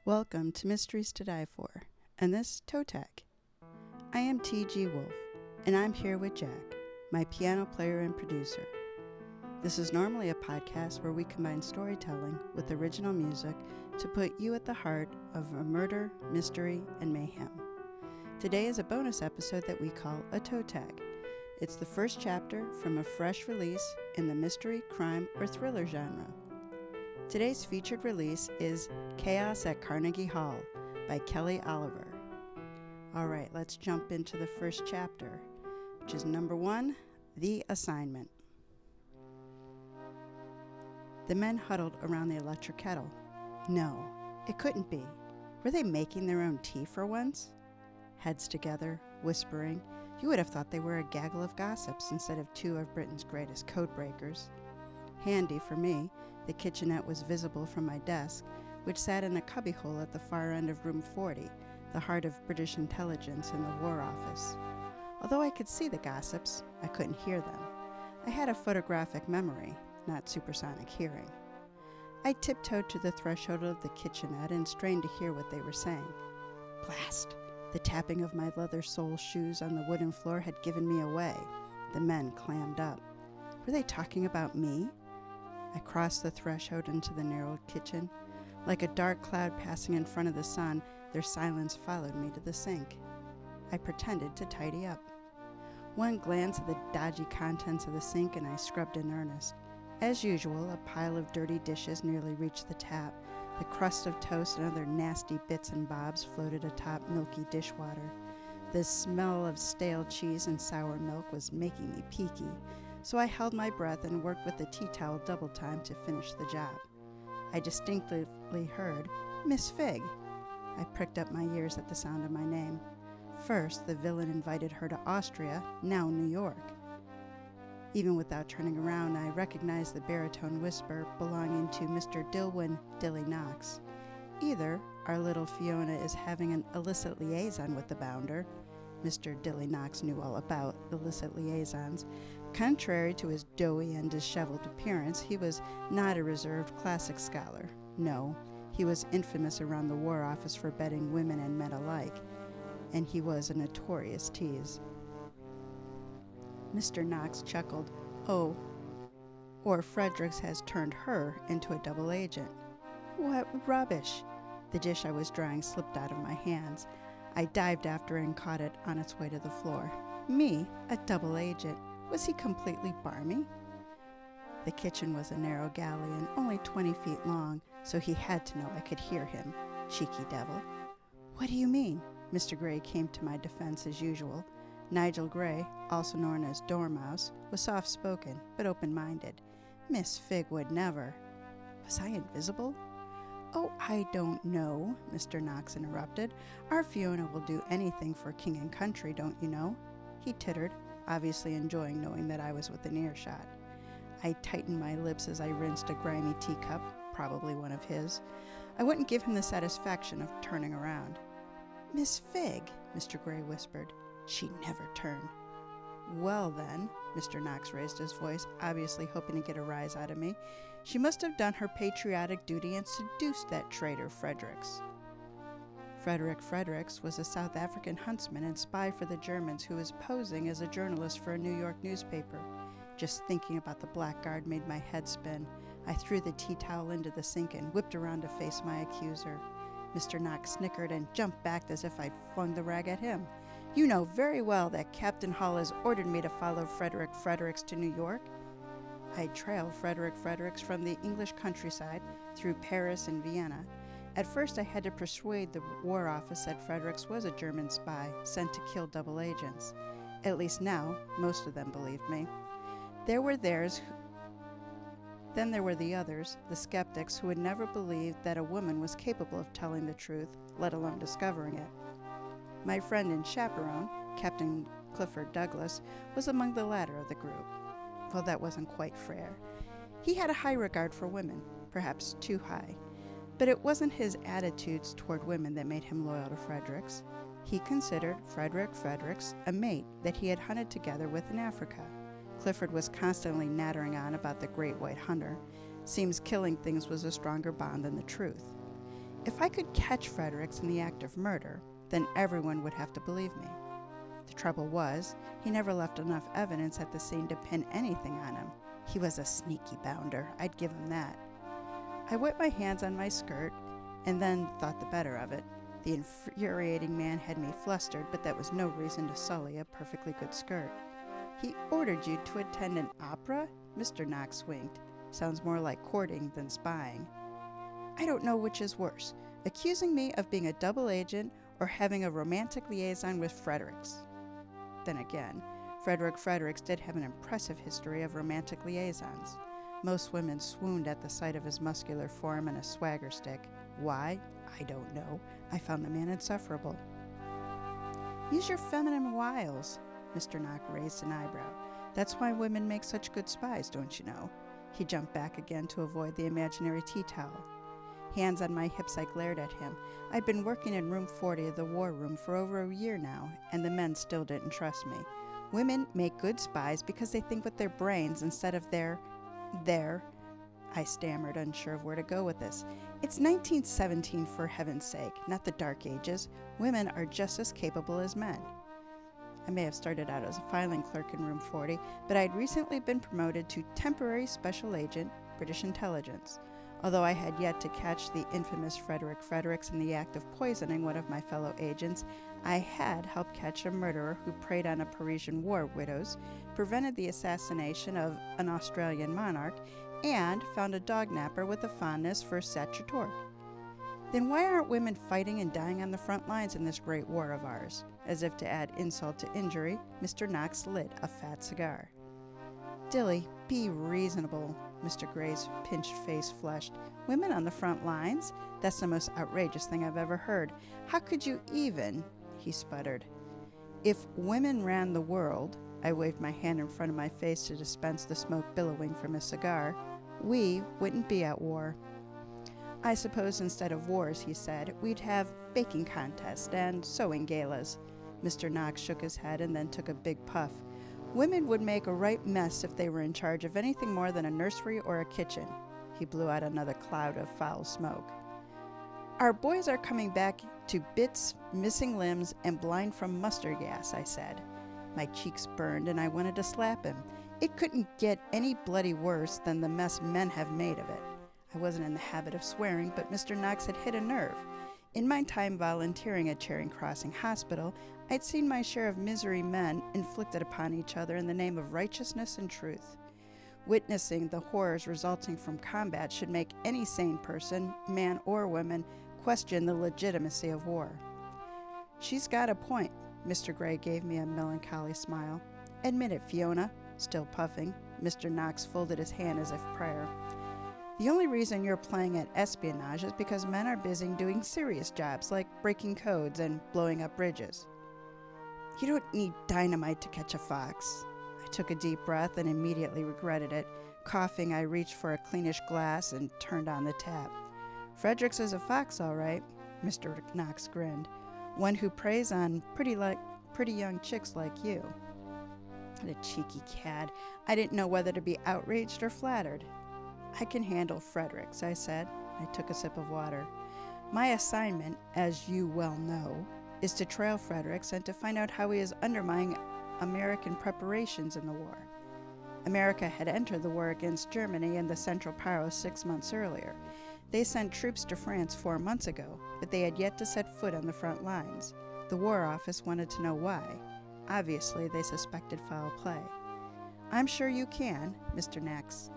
Welcome to Mysteries to Die For, and this toe tag. I am TG Wolff, and I'm here with Jack, my piano player and producer. This is normally a podcast where we combine storytelling with original music to put you at the heart of a murder, mystery, and mayhem. Today is a bonus episode that we call a toe tag. It's the first chapter from a fresh release in the mystery, crime, or thriller genre. Today's featured release is Chaos at Carnegie Hall by Kelly Oliver. All right, let's jump into the first chapter, which is number 1, The Assignment. The men huddled around the electric kettle. No, it couldn't be. Were they making their own tea for once? Heads together, whispering, you would have thought they were a gaggle of gossips instead of two of Britain's greatest code breakers. Handy for me, the kitchenette was visible from my desk, which sat in a cubbyhole at the far end of room 40, the heart of British intelligence in the War Office. Although I could see the gossips, I couldn't hear them. I had a photographic memory, not supersonic hearing. I tiptoed to the threshold of the kitchenette and strained to hear what they were saying. Blast! The tapping of my leather-soled shoes on the wooden floor had given me away. The men clammed up. Were they talking about me? I crossed the threshold into the narrow kitchen. Like a dark cloud passing in front of the sun, their silence followed me to the sink. I pretended to tidy up. One glance at the dodgy contents of the sink and I scrubbed in earnest. As usual, a pile of dirty dishes nearly reached the tap. The crust of toast and other nasty bits and bobs floated atop milky dishwater. The smell of stale cheese and sour milk was making me peaky, so I held my breath and worked with the tea towel double time to finish the job. I distinctly heard, Miss Figg. I pricked up my ears at the sound of my name. First, the villain invited her to Austria, now New York. Even without turning around, I recognized the baritone whisper belonging to Mr. Dilwyn Dilly Knox. Either our little Fiona is having an illicit liaison with the bounder. Mr. Dilly Knox knew all about illicit liaisons. Contrary to his doughy and disheveled appearance, he was not a reserved classic scholar. No, he was infamous around the War Office for betting women and men alike, and he was a notorious tease. Mr. Knox chuckled. Oh, or Fredericks has turned her into a double agent. What rubbish! The dish I was drying slipped out of my hands. I dived after it and caught it on its way to the floor. Me, a double agent. Was he completely barmy? The kitchen was a narrow galley and only 20 feet long, so he had to know I could hear him. Cheeky devil. What do you mean? Mr. Gray came to my defense as usual. Nigel Gray, also known as Dormouse, was soft-spoken, but open-minded. Miss Figg would never. Was I invisible? Oh, I don't know, Mr. Knox interrupted. Our Fiona will do anything for king and country, don't you know? He tittered, obviously enjoying knowing that I was within earshot. I tightened my lips as I rinsed a grimy teacup, probably one of his. I wouldn't give him the satisfaction of turning around. Miss Figg, Mr. Gray whispered. She never turned. Well then, Mr. Knox raised his voice, obviously hoping to get a rise out of me. She must have done her patriotic duty and seduced that traitor Fredericks. Frederick Fredericks was a South African huntsman and spy for the Germans who was posing as a journalist for a New York newspaper. Just thinking about the blackguard made my head spin. I threw the tea towel into the sink and whipped around to face my accuser. Mr. Knox snickered and jumped back as if I'd flung the rag at him. You know very well that Captain Hall has ordered me to follow Frederick Fredericks to New York. I trailed Frederick Fredericks from the English countryside through Paris and Vienna. At first I had to persuade the War Office that Fredericks was a German spy sent to kill double agents. At least now, most of them believed me. Then there were the others, the skeptics who had never believed that a woman was capable of telling the truth, let alone discovering it. My friend and chaperone, Captain Clifford Douglas, was among the latter of the group. Well, that wasn't quite fair. He had a high regard for women, perhaps too high. But it wasn't his attitudes toward women that made him loyal to Fredericks. He considered Frederick Fredericks a mate that he had hunted together with in Africa. Clifford was constantly nattering on about the great white hunter. Seems killing things was a stronger bond than the truth. If I could catch Fredericks in the act of murder, then everyone would have to believe me. The trouble was, he never left enough evidence at the scene to pin anything on him. He was a sneaky bounder, I'd give him that. I wiped my hands on my skirt, and then thought the better of it. The infuriating man had me flustered, but that was no reason to sully a perfectly good skirt. He ordered you to attend an opera? Mr. Knox winked. Sounds more like courting than spying. I don't know which is worse, accusing me of being a double agent or having a romantic liaison with Fredericks. Then again, Frederick Fredericks did have an impressive history of romantic liaisons. Most women swooned at the sight of his muscular form and a swagger stick. Why? I don't know. I found the man insufferable. Use your feminine wiles. Mr. Knox raised an eyebrow. That's why women make such good spies, don't you know? He jumped back again to avoid the imaginary tea towel. Hands on my hips, I glared at him. I'd been working in room 40 of the war room for over a year now, and the men still didn't trust me. Women make good spies because they think with their brains instead of their... I stammered, unsure of where to go with this. It's 1917, for heaven's sake, not the Dark Ages. Women are just as capable as men. I may have started out as a filing clerk in room 40, but I'd recently been promoted to temporary special agent, British intelligence. Although I had yet to catch the infamous Frederick Fredericks in the act of poisoning one of my fellow agents, I had helped catch a murderer who preyed on a Parisian war widows, prevented the assassination of an Australian monarch, and found a dog napper with a fondness for Sacher-Torque. Then why aren't women fighting and dying on the front lines in this great war of ours? As if to add insult to injury, Mr. Knox lit a fat cigar. Dilly, be reasonable. Mr. Gray's pinched face flushed. Women on the front lines? That's the most outrageous thing I've ever heard. How could you even? He sputtered. If women ran the world, I waved my hand in front of my face to dispense the smoke billowing from his cigar, we wouldn't be at war. I suppose instead of wars, he said, we'd have baking contests and sewing galas. Mr. Knox shook his head and then took a big puff. Women would make a right mess if they were in charge of anything more than a nursery or a kitchen. He blew out another cloud of foul smoke. Our boys are coming back to bits, missing limbs, and blind from mustard gas, I said. My cheeks burned and I wanted to slap him. It couldn't get any bloody worse than the mess men have made of it. I wasn't in the habit of swearing, but Mr. Knox had hit a nerve. In my time volunteering at Charing Crossing Hospital, I'd seen my share of misery men inflicted upon each other in the name of righteousness and truth. Witnessing the horrors resulting from combat should make any sane person, man or woman, question the legitimacy of war. She's got a point. Mr. Gray gave me a melancholy smile. Admit it, Fiona. Still puffing, Mr. Knox folded his hand as if prayer. The only reason you're playing at espionage is because men are busy doing serious jobs like breaking codes and blowing up bridges. You don't need dynamite to catch a fox. I took a deep breath and immediately regretted it. Coughing, I reached for a cleanish glass and turned on the tap. Fredericks is a fox, all right, Mr. Knox grinned. One who preys on pretty young chicks like you. The cheeky cad. I didn't know whether to be outraged or flattered. I can handle Fredericks, I said. I took a sip of water. My assignment, as you well know, is to trail Fredericks and to find out how he is undermining American preparations in the war. America had entered the war against Germany and the Central Powers 6 months earlier. They sent troops to France 4 months ago, but they had yet to set foot on the front lines. The War Office wanted to know why. Obviously, they suspected foul play. I'm sure you can, Mr.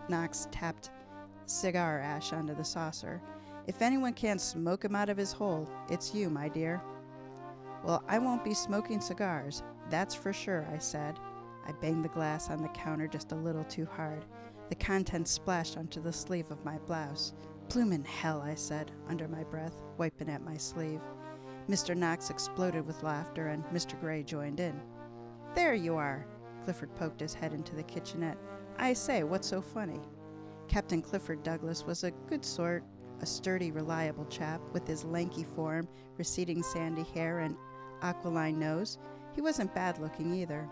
Knox tapped cigar ash onto the saucer. If anyone can smoke him out of his hole, it's you, my dear. Well, I won't be smoking cigars, that's for sure, I said. I banged the glass on the counter just a little too hard. The contents splashed onto the sleeve of my blouse. Bloomin' hell, I said, under my breath, wiping at my sleeve. Mr. Knox exploded with laughter, and Mr. Gray joined in. There you are. Clifford poked his head into the kitchenette. I say, what's so funny? Captain Clifford Douglas was a good sort, a sturdy, reliable chap with his lanky form, receding sandy hair, and aquiline nose. He wasn't bad-looking either.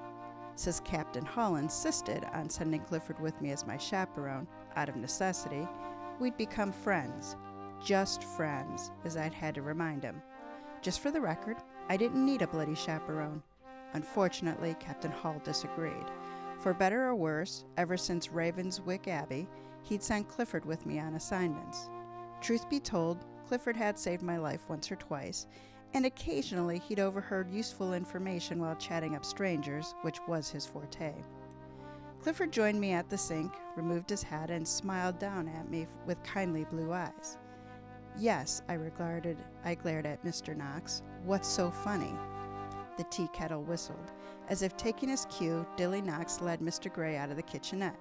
Since Captain Hall insisted on sending Clifford with me as my chaperone, out of necessity, we'd become friends. just friends, as I'd had to remind him. Just for the record, I didn't need a bloody chaperone. Unfortunately, Captain Hall disagreed. For better or worse, ever since Ravenswick Abbey, he'd sent Clifford with me on assignments. Truth be told, Clifford had saved my life once or twice, and occasionally he'd overheard useful information while chatting up strangers, which was his forte. Clifford joined me at the sink, removed his hat, and smiled down at me with kindly blue eyes. Yes, I glared at Mr. Knox. What's so funny? The tea kettle whistled. As if taking his cue, Dilly Knox led Mr. Gray out of the kitchenette.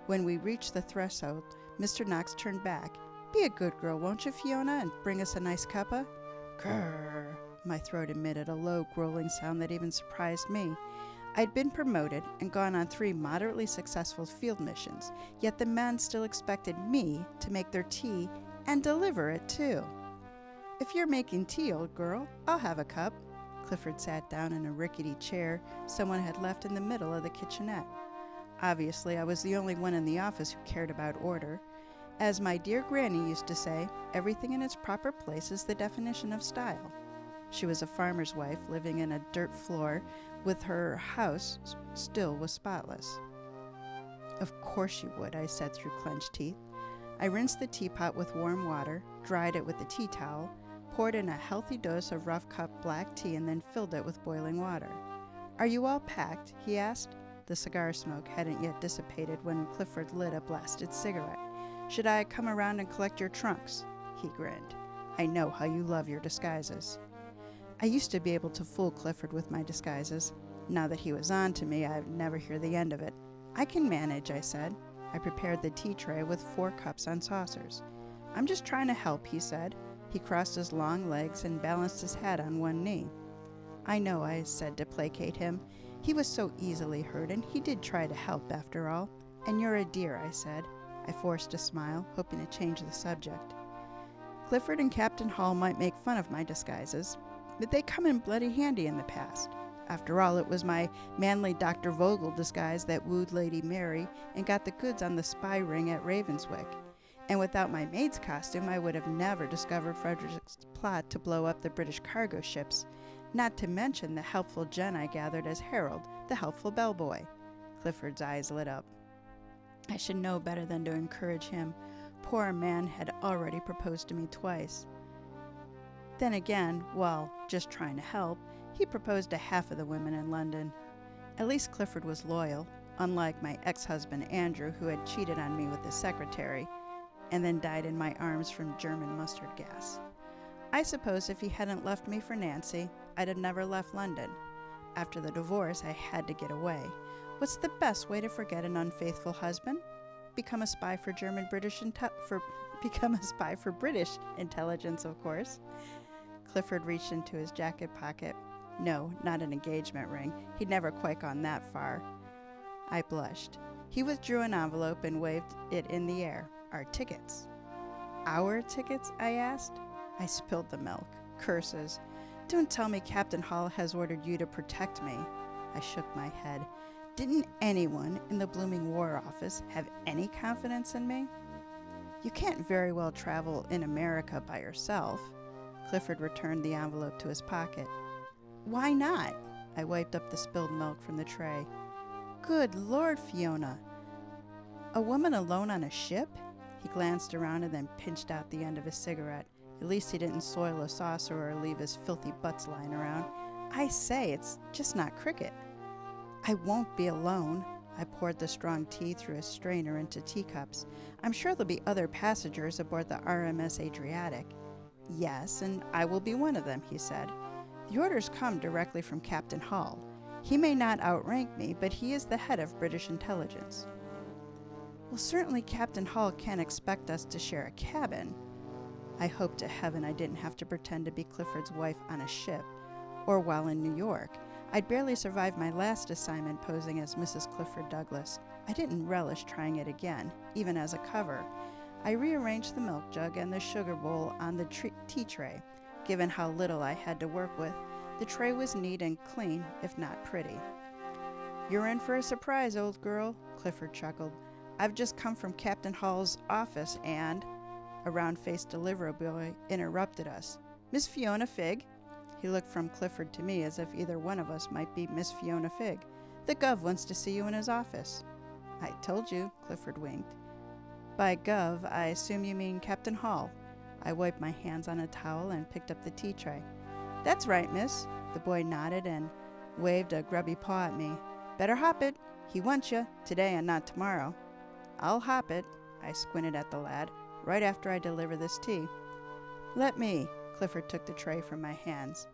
When we reached the threshold, Mr. Knox turned back. Be a good girl, won't you, Fiona, and bring us a nice cuppa? Grrr. My throat emitted a low, growling sound that even surprised me. I'd been promoted and gone on 3 moderately successful field missions, yet the men still expected me to make their tea and deliver it, too. If you're making tea, old girl, I'll have a cup. Clifford sat down in a rickety chair someone had left in the middle of the kitchenette. Obviously, I was the only one in the office who cared about order. As my dear Granny used to say, everything in its proper place is the definition of style. She was a farmer's wife living in a dirt floor with her house still was spotless. Of course you would, I said through clenched teeth. I rinsed the teapot with warm water, dried it with a tea towel, poured in a healthy dose of rough-cup black tea, and then filled it with boiling water. Are you all packed? He asked. The cigar smoke hadn't yet dissipated when Clifford lit a blasted cigarette. Should I come around and collect your trunks? He grinned. I know how you love your disguises. I used to be able to fool Clifford with my disguises. Now that he was on to me, I'd never hear the end of it. I can manage, I said. I prepared the tea tray with 4 cups on saucers. I'm just trying to help, he said. He crossed his long legs and balanced his hat on one knee. I know, I said to placate him. He was so easily hurt, and he did try to help after all. And you're a dear, I said. I forced a smile, hoping to change the subject. Clifford and Captain Hall might make fun of my disguises, but they come in bloody handy in the past. After all, it was my manly Dr. Vogel disguise that wooed Lady Mary and got the goods on the spy ring at Ravenswick. And without my maid's costume, I would have never discovered Frederick's plot to blow up the British cargo ships, not to mention the helpful Jen I gathered as Harold, the helpful bellboy. Clifford's eyes lit up. I should know better than to encourage him. Poor man had already proposed to me twice. Then again, while just trying to help, he proposed to half of the women in London. At least Clifford was loyal, unlike my ex-husband Andrew, who had cheated on me with his secretary, and then died in my arms from German mustard gas. I suppose if he hadn't left me for Nancy, I'd have never left London. After the divorce, I had to get away. What's the best way to forget an unfaithful husband? Become a spy for British intelligence, of course. Clifford reached into his jacket pocket. No, not an engagement ring. He'd never quite gone that far. I blushed. He withdrew an envelope and waved it in the air. Our tickets. Our tickets? I asked. I spilled the milk. Curses. Don't tell me Captain Hall has ordered you to protect me. I shook my head. Didn't anyone in the blooming War Office have any confidence in me? You can't very well travel in America by yourself. Clifford returned the envelope to his pocket. Why not? I wiped up the spilled milk from the tray. Good Lord, Fiona. A woman alone on a ship? He glanced around and then pinched out the end of his cigarette. At least he didn't soil a saucer or leave his filthy butts lying around. I say, it's just not cricket. I won't be alone. I poured the strong tea through a strainer into teacups. I'm sure there'll be other passengers aboard the RMS Adriatic. Yes, and I will be one of them, he said. The orders come directly from Captain Hall. He may not outrank me, but he is the head of British intelligence. Well, certainly Captain Hall can't expect us to share a cabin. I hope to heaven I didn't have to pretend to be Clifford's wife on a ship, or while in New York. I'd barely survived my last assignment posing as Mrs. Clifford Douglas. I didn't relish trying it again, even as a cover. I rearranged the milk jug and the sugar bowl on the tea tray. Given how little I had to work with, the tray was neat and clean, if not pretty. You're in for a surprise, old girl, Clifford chuckled. I've just come from Captain Hall's office and... A round-faced delivery boy interrupted us. "Miss Fiona Figg?" He looked from Clifford to me as if either one of us might be Miss Fiona Figg. "The Gov wants to see you in his office." "I told you," Clifford winked. "By Gov, I assume you mean Captain Hall." I wiped my hands on a towel and picked up the tea tray. "That's right, miss." The boy nodded and waved a grubby paw at me. "Better hop it. He wants you, today and not tomorrow." "I'll hop it." I squinted at the lad. "Right after I deliver this tea." "Let me." Clifford took the tray from my hands.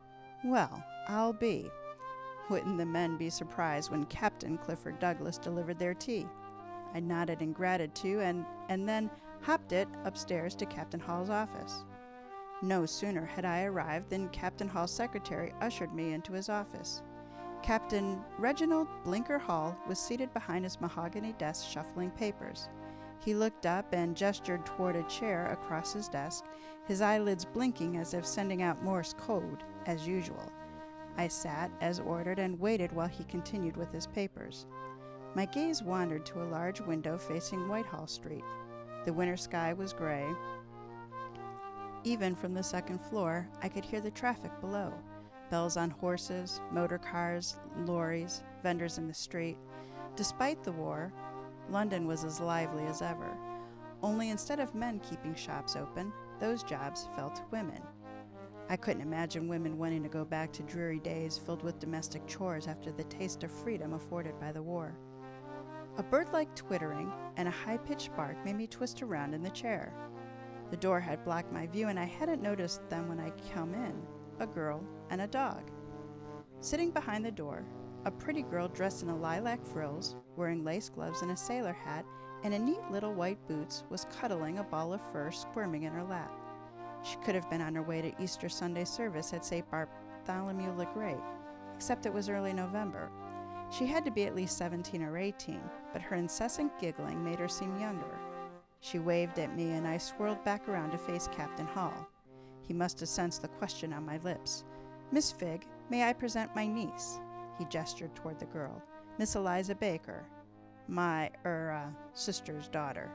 "Well, I'll be." Wouldn't the men be surprised when Captain Clifford Douglas delivered their tea? I nodded in gratitude and then hopped it upstairs to Captain Hall's office. No sooner had I arrived than Captain Hall's secretary ushered me into his office. Captain Reginald Blinker Hall was seated behind his mahogany desk shuffling papers. He looked up and gestured toward a chair across his desk, his eyelids blinking as if sending out Morse code, as usual. I sat, as ordered, and waited while he continued with his papers. My gaze wandered to a large window facing Whitehall Street. The winter sky was gray. Even from the second floor, I could hear the traffic below. Bells on horses, motor cars, lorries, vendors in the street. Despite the war, London was as lively as ever. Only instead of men keeping shops open, those jobs fell to women. I couldn't imagine women wanting to go back to dreary days filled with domestic chores after the taste of freedom afforded by the war. A bird-like twittering and a high-pitched bark made me twist around in the chair. The door had blocked my view, and I hadn't noticed them when I came in, a girl and a dog. Sitting behind the door, a pretty girl dressed in a lilac frills, wearing lace gloves and a sailor hat, and in neat little white boots, was cuddling a ball of fur squirming in her lap. She could have been on her way to Easter Sunday service at St. Bartholomew the Great, except it was early November. She had to be at least 17 or 18, but her incessant giggling made her seem younger. She waved at me, and I swirled back around to face Captain Hall. He must have sensed the question on my lips. "Miss Figg, may I present my niece?" He gestured toward the girl. "Miss Eliza Baker, my, sister's daughter."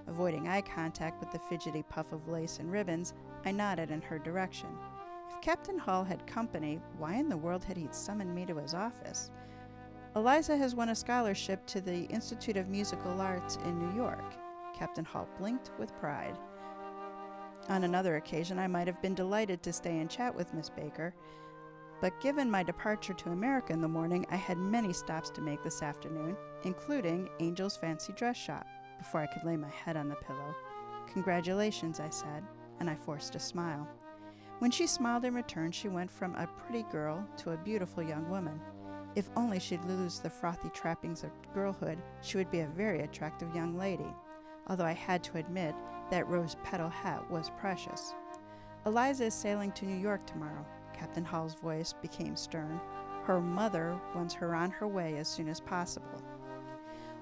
Avoiding eye contact with the fidgety puff of lace and ribbons, I nodded in her direction. If Captain Hall had company, why in the world had he summoned me to his office? "Eliza has won a scholarship to the Institute of Musical Arts in New York." Captain Hall blinked with pride. On another occasion, I might have been delighted to stay and chat with Miss Baker, but given my departure to America in the morning, I had many stops to make this afternoon, including Angel's Fancy Dress Shop, before I could lay my head on the pillow. "Congratulations," I said, and I forced a smile. When she smiled in return, she went from a pretty girl to a beautiful young woman. If only she'd lose the frothy trappings of girlhood, she would be a very attractive young lady, although I had to admit that rose petal hat was precious. "Eliza is sailing to New York tomorrow." Captain Hall's voice became stern. "Her mother wants her on her way as soon as possible."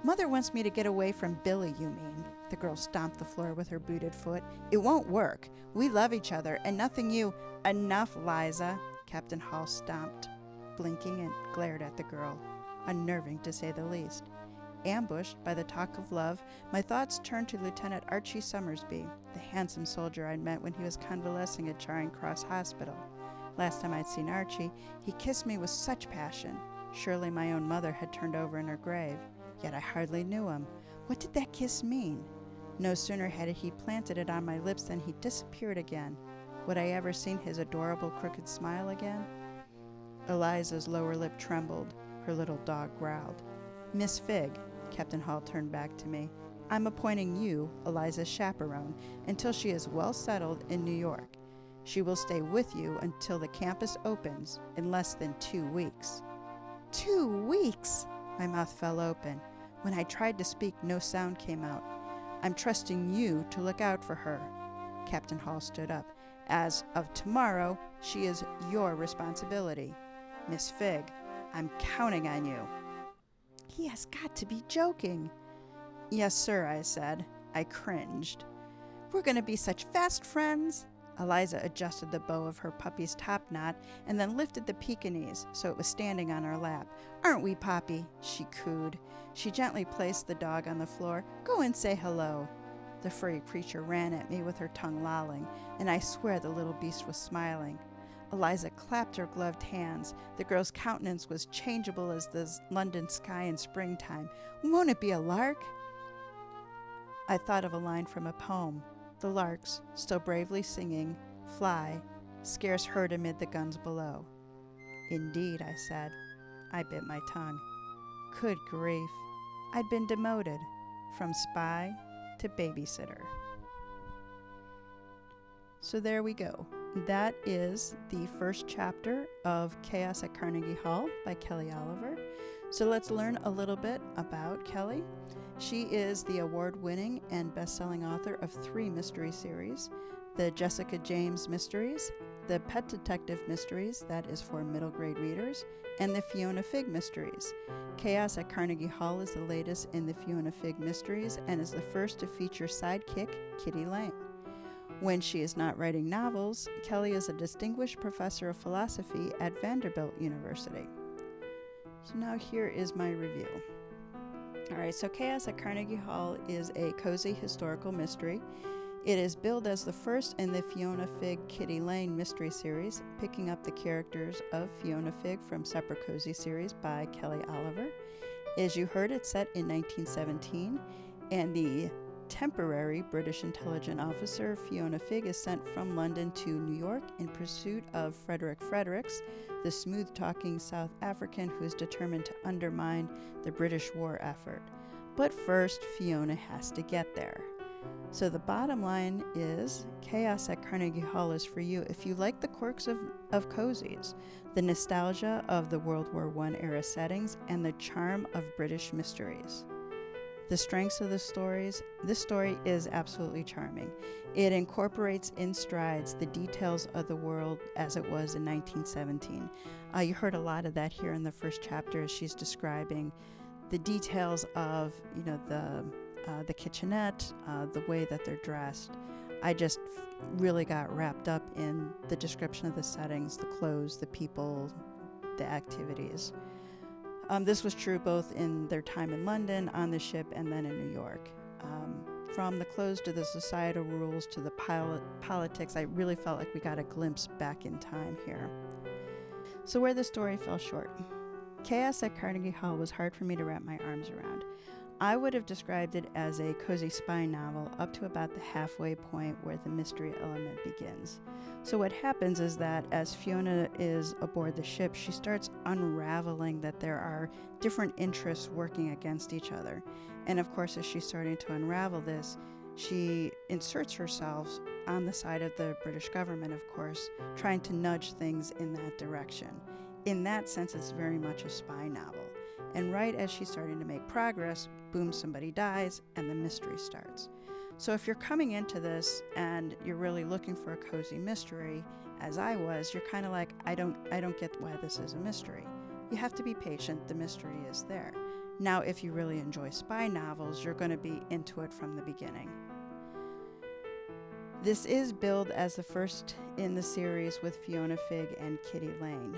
"Mother wants me to get away from Billy, you mean?" The girl stomped the floor with her booted foot. "It won't work. We love each other, and nothing you—" "Enough, Liza!" Captain Hall stomped, blinking, and glared at the girl, unnerving to say the least. Ambushed by the talk of love, my thoughts turned to Lieutenant Archie Summersby, the handsome soldier I'd met when he was convalescing at Charing Cross Hospital. Last time I'd seen Archie, he kissed me with such passion. Surely my own mother had turned over in her grave, yet I hardly knew him. What did that kiss mean? No sooner had he planted it on my lips than he disappeared again. Would I ever see his adorable crooked smile again? Eliza's lower lip trembled. Her little dog growled. "Miss Figg," Captain Hall turned back to me, "I'm appointing you Eliza's chaperone until she is well settled in New York. She will stay with you until the campus opens in less than 2 weeks." 2 weeks! My mouth fell open. When I tried to speak, no sound came out. "I'm trusting you to look out for her." Captain Hall stood up. "As of tomorrow, she is your responsibility. Miss Figg, I'm counting on you." He has got to be joking. "Yes, sir," I said. I cringed. "We're going to be such fast friends." Eliza adjusted the bow of her puppy's top knot and then lifted the Pekingese so it was standing on her lap. "Aren't we, Poppy?" she cooed. She gently placed the dog on the floor. "Go and say hello." The furry creature ran at me with her tongue lolling, and I swear the little beast was smiling. Eliza clapped her gloved hands. The girl's countenance was changeable as the London sky in springtime. Won't it be a lark? I thought of a line from a poem. The larks, still bravely singing, fly, scarce heard amid the guns below. Indeed, I said. I bit my tongue. Good grief. I'd been demoted from spy to babysitter. So there we go. That is the first chapter of Chaos at Carnegie Hall by Kelly Oliver. So let's learn a little bit about Kelly. She is the award-winning and best-selling author of 3 mystery series: the Jessica James Mysteries, the Pet Detective Mysteries, that is for middle grade readers, and the Fiona Figg Mysteries. Chaos at Carnegie Hall is the latest in the Fiona Figg Mysteries and is the first to feature sidekick Kitty Lane. When she is not writing novels, Kelly is a distinguished professor of philosophy at Vanderbilt University. So now here is my review. All right, so Chaos at Carnegie Hall is a cozy historical mystery. It is billed as the first in the Fiona Figg Kitty Lane mystery series, picking up the characters of Fiona Figg from separate cozy series by Kelly Oliver. As you heard, it's set in 1917, and the temporary British intelligence officer Fiona Figg is sent from London to New York in pursuit of Frederick Fredericks, the smooth-talking South African who is determined to undermine the British war effort. But first, Fiona has to get there. So the bottom line is, Chaos at Carnegie Hall is for you if you like the quirks of cozies, the nostalgia of the World War I era settings, and the charm of British mysteries. The strengths of the stories: this story is absolutely charming. It incorporates in strides the details of the world as it was in 1917. You heard a lot of that here in the first chapter as she's describing the details of, the kitchenette, the way that they're dressed. I just really got wrapped up in the description of the settings, the clothes, the people, the activities. This was true both in their time in London, on the ship, and then in New York. From the clothes to the societal rules to the politics, I really felt like we got a glimpse back in time here. So where the story fell short. Chaos at Carnegie Hall was hard for me to wrap my arms around. I would have described it as a cozy spy novel up to about the halfway point where the mystery element begins. So what happens is that as Fiona is aboard the ship, she starts unraveling that there are different interests working against each other. And of course, as she's starting to unravel this, she inserts herself on the side of the British government, of course, trying to nudge things in that direction. In that sense, it's very much a spy novel. And right as she's starting to make progress, boom, somebody dies, and the mystery starts. So if you're coming into this and you're really looking for a cozy mystery, as I was, you're kind of like, I don't get why this is a mystery. You have to be patient. The mystery is there. Now, if you really enjoy spy novels, you're going to be into it from the beginning. This is billed as the first in the series with Fiona Figg and Kitty Lane.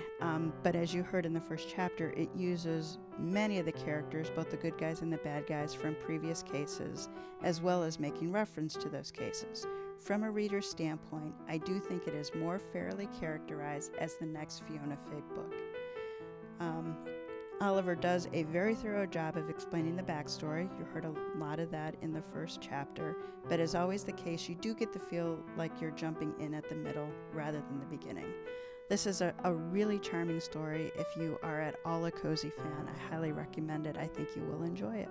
But as you heard in the first chapter, it uses many of the characters, both the good guys and the bad guys, from previous cases, as well as making reference to those cases. From a reader's standpoint, I do think it is more fairly characterized as the next Fiona Figg book. Oliver does a very thorough job of explaining the backstory. You heard a lot of that in the first chapter, but as always the case, you do get to feel like you're jumping in at the middle rather than the beginning. This is a really charming story. If you are at all a cozy fan, I highly recommend it. I think you will enjoy it.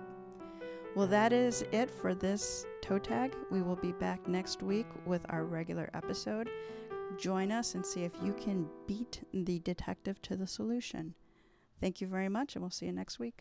Well, that is it for this toe tag. We will be back next week with our regular episode. Join us and see if you can beat the detective to the solution. Thank you very much, and we'll see you next week.